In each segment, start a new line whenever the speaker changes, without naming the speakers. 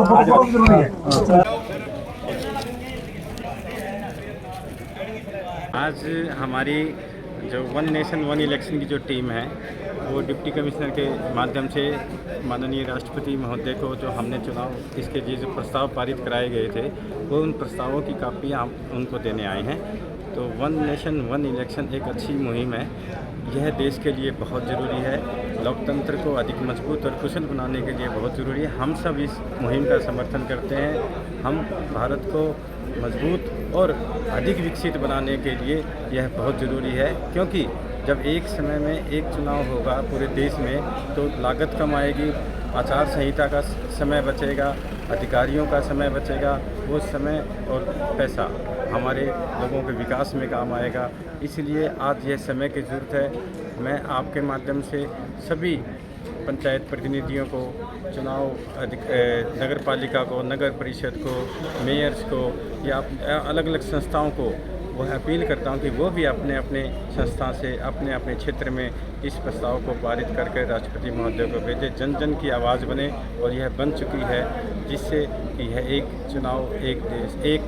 आज हमारी जो वन नेशन वन इलेक्शन की जो टीम है वो डिप्टी कमिश्नर के माध्यम से माननीय राष्ट्रपति महोदय को जो हमने चुनाव इसके जो प्रस्ताव पारित कराए गए थे वो उन प्रस्तावों की कापियाँ हम उनको देने आए हैं। तो वन नेशन वन इलेक्शन एक अच्छी मुहिम है। यह देश के लिए बहुत ज़रूरी है। लोकतंत्र को अधिक मजबूत और कुशल बनाने के लिए बहुत ज़रूरी है। हम सब इस मुहिम का समर्थन करते हैं। हम भारत को मजबूत और अधिक विकसित बनाने के लिए यह बहुत ज़रूरी है, क्योंकि जब एक समय में एक चुनाव होगा पूरे देश में तो लागत कम आएगी, आचार संहिता का समय बचेगा, अधिकारियों का समय बचेगा, वो समय और पैसा हमारे लोगों के विकास में काम आएगा। इसलिए आज यह समय की ज़रूरत है। मैं आपके माध्यम से सभी पंचायत प्रतिनिधियों को, चुनाव नगर पालिका को, नगर परिषद को, मेयर्स को या अलग अलग संस्थाओं को वह अपील करता हूं कि वो भी अपने अपने संस्था से अपने अपने क्षेत्र में इस प्रस्ताव को पारित करके राष्ट्रपति महोदय को भेजे, जन जन की आवाज़ बने। और यह बन चुकी है, जिससे कि यह एक चुनाव एक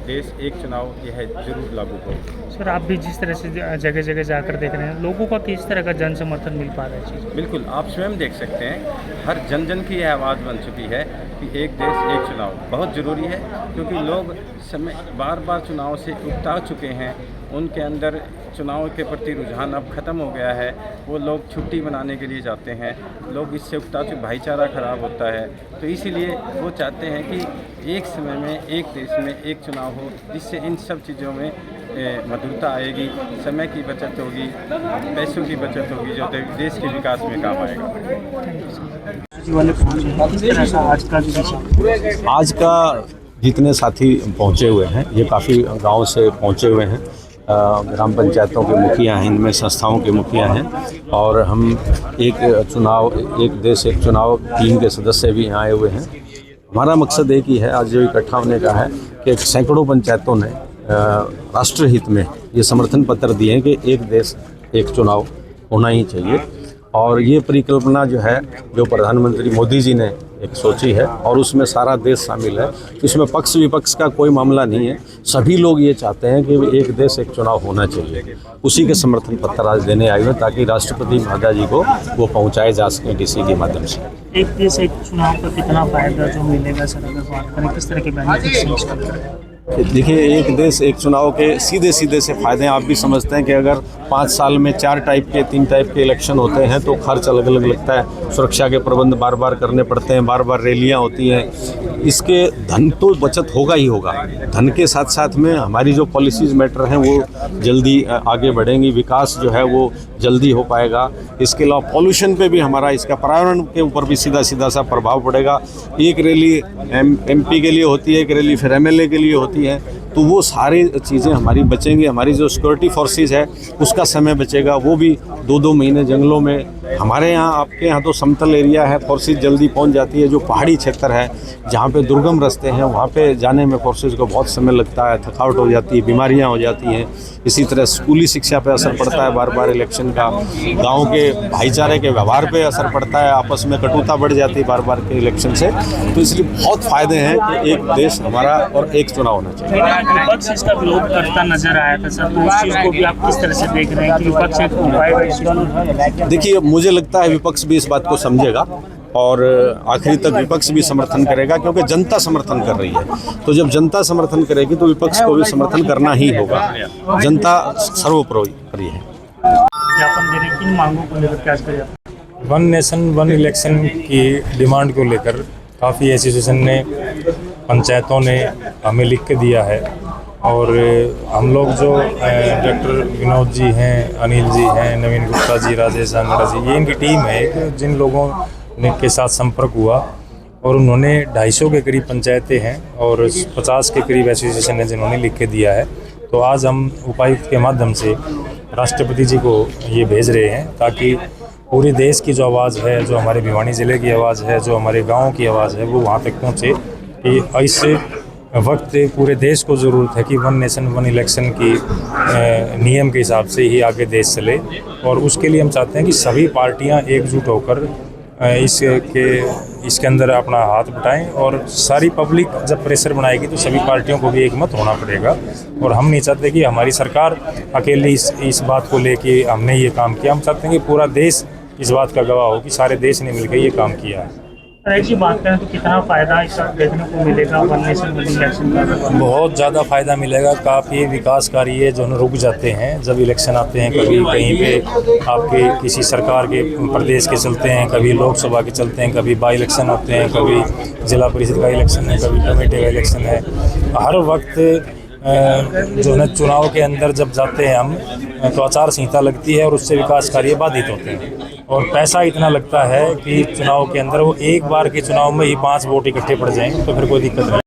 देश एक चुनाव यह जरूर लागू हो।
सर, आप भी जिस तरह से जगह जगह जाकर देख रहे हैं, लोगों का किस तरह का जन समर्थन मिल पा रहा है चीज़?
बिल्कुल, आप स्वयं देख सकते हैं, हर जन जन की यह आवाज़ बन चुकी है कि एक देश एक चुनाव बहुत ज़रूरी है, क्योंकि लोग समय बार बार चुनाव से उकता चुके हैं। उनके अंदर चुनाव के प्रति रुझान अब ख़त्म हो गया है। वो लोग छुट्टी मनाने के लिए जाते हैं, लोग इससे उकता चुके, भाईचारा ख़राब होता है। तो इसीलिए वो चाहते हैं कि एक समय में एक देश में एक चुनाव हो, जिससे इन सब चीज़ों में मधुरता आएगी, समय की बचत होगी, पैसों की बचत होगी, जो देश के विकास में काम आएगा।
आज का जितने साथी पहुंचे हुए हैं, ये काफ़ी गांव से पहुंचे हुए हैं। ग्राम पंचायतों के मुखिया हैं, इनमें संस्थाओं के मुखिया हैं, और हम एक चुनाव एक देश एक चुनाव टीम के सदस्य भी यहाँ आए हुए हैं। हमारा मकसद एक ही है, आज जो इकट्ठा होने का है, कि सैकड़ों पंचायतों ने राष्ट्रहित में ये समर्थन पत्र दिए हैं कि एक देश एक चुनाव होना ही चाहिए। और ये परिकल्पना जो है, जो प्रधानमंत्री मोदी जी ने एक सोची है, और उसमें सारा देश शामिल है। इसमें पक्ष विपक्ष का कोई मामला नहीं है। सभी लोग ये चाहते हैं कि एक देश एक चुनाव होना चाहिए। उसी के समर्थन पत्र आज देने आए हुए, ताकि राष्ट्रपति महोदय जी को वो पहुंचाए जा सकें डीसी के माध्यम से।
एक देश एक चुनाव का कितना फायदा जो मिलेगा सर, अगर बात करें किस तरह के बेनिफिट्स?
देखिए, एक देश एक चुनाव के सीधे सीधे से फ़ायदे आप भी समझते हैं कि अगर 5 साल में 4 टाइप के 3 टाइप के इलेक्शन होते हैं तो खर्च अलग अलग लगता है, सुरक्षा के प्रबंध बार बार करने पड़ते हैं, बार बार रैलियां होती हैं। इसके धन तो बचत होगा ही होगा। धन के साथ साथ में हमारी जो पॉलिसीज़ मैटर हैं वो जल्दी आगे बढ़ेंगी, विकास जो है वो जल्दी हो पाएगा। इसके अलावा पॉल्यूशन पे भी हमारा, इसका पर्यावरण के ऊपर भी सीधा सीधा सा प्रभाव पड़ेगा। एक रैली MP के लिए होती है, एक रैली फिर MLA के लिए होती है, तो वो सारी चीज़ें हमारी बचेंगी। हमारी जो सिक्योरिटी फोर्सेस है उसका समय बचेगा, वो भी 2-2 महीने जंगलों में। हमारे यहाँ, आपके यहाँ तो समतल एरिया है, फोर्सेस जल्दी पहुँच जाती है। जो पहाड़ी क्षेत्र है, जहाँ पे दुर्गम रास्ते हैं, वहाँ पे जाने में फोर्सेस को बहुत समय लगता है, थकावट हो जाती है, बीमारियाँ हो जाती हैं। इसी तरह स्कूली शिक्षा पे असर पड़ता है बार बार इलेक्शन का, गाँव के भाईचारे के व्यवहार पे असर पड़ता है, आपस में कटुता बढ़ जाती है बार बार के इलेक्शन से। तो इसलिए बहुत फ़ायदे हैं कि एक देश हमारा और एक चुनाव होना चाहिए।
विपक्ष इसका विरोध करता नजर आया था सर, तो उस चीज़ को भी आप किस तरह से देख रहे हैं कि विपक्ष एक उपाय?
देखिए, मुझे लगता है विपक्ष भी इस बात को समझेगा और आखिरी तक विपक्ष भी समर्थन करेगा, क्योंकि जनता समर्थन कर रही है। तो जब जनता समर्थन करेगी तो विपक्ष को भी समर्थन करना ही होगा। जनता सर्वोपरि है।
ज्ञापन देने की मांगों को लेकर क्या करें?
वन नेशन वन इलेक्शन की डिमांड को लेकर काफ़ी एसोसिएशन ने, पंचायतों ने हमें लिख के दिया है, और हम लोग जो डॉक्टर विनोद जी हैं, अनिल जी हैं, नवीन गुप्ता जी, राजेश आंगड़ा जी, ये इनकी टीम है जिन लोगों ने के साथ संपर्क हुआ, और उन्होंने 250 के करीब पंचायतें हैं और 50 के करीब एसोसिएशन है जिन्होंने लिख के दिया है। तो आज हम उपायुक्त के माध्यम से राष्ट्रपति जी को ये भेज रहे हैं, ताकि पूरे देश की जो आवाज़ है, जो हमारे भिवानी ज़िले की आवाज़ है, जो हमारे गाँव की आवाज़ है, वो वहाँ तक पहुँचे। कि इस वक्त पूरे देश को ज़रूरत है कि वन नेशन वन इलेक्शन की नियम के हिसाब से ही आगे देश चले, और उसके लिए हम चाहते हैं कि सभी पार्टियां एकजुट होकर इसके अंदर अपना हाथ बटाएं और सारी पब्लिक जब प्रेशर बनाएगी तो सभी पार्टियों को भी एक मत होना पड़ेगा। और हम नहीं चाहते कि हमारी सरकार अकेले इस बात को लेके हमने ये काम किया। हम चाहते हैं कि पूरा देश इस बात का गवाह हो कि सारे देश ने मिलकर ये काम किया है।
ऐसी बात करें तो कितना फ़ायदा इस देखने को मिलेगा वन नेशन वन इलेक्शन का?
बहुत ज़्यादा फ़ायदा मिलेगा। काफ़ी विकास कार्य जो रुक जाते हैं जब इलेक्शन आते हैं, कभी कहीं पे आपके किसी सरकार के प्रदेश के चलते हैं, कभी लोकसभा के चलते हैं, कभी बाई इलेक्शन होते हैं, कभी जिला परिषद का इलेक्शन है, कभी कमेटी का इलेक्शन है। हर वक्त जो है चुनाव के अंदर जब जाते हैं हम तो आचार संहिता लगती है और उससे विकास कार्य बाधित होते हैं और पैसा इतना लगता है कि चुनाव के अंदर वो एक बार के चुनाव में ही 5 वोट इकट्ठे पड़ जाएंगे तो फिर कोई दिक्कत नहीं।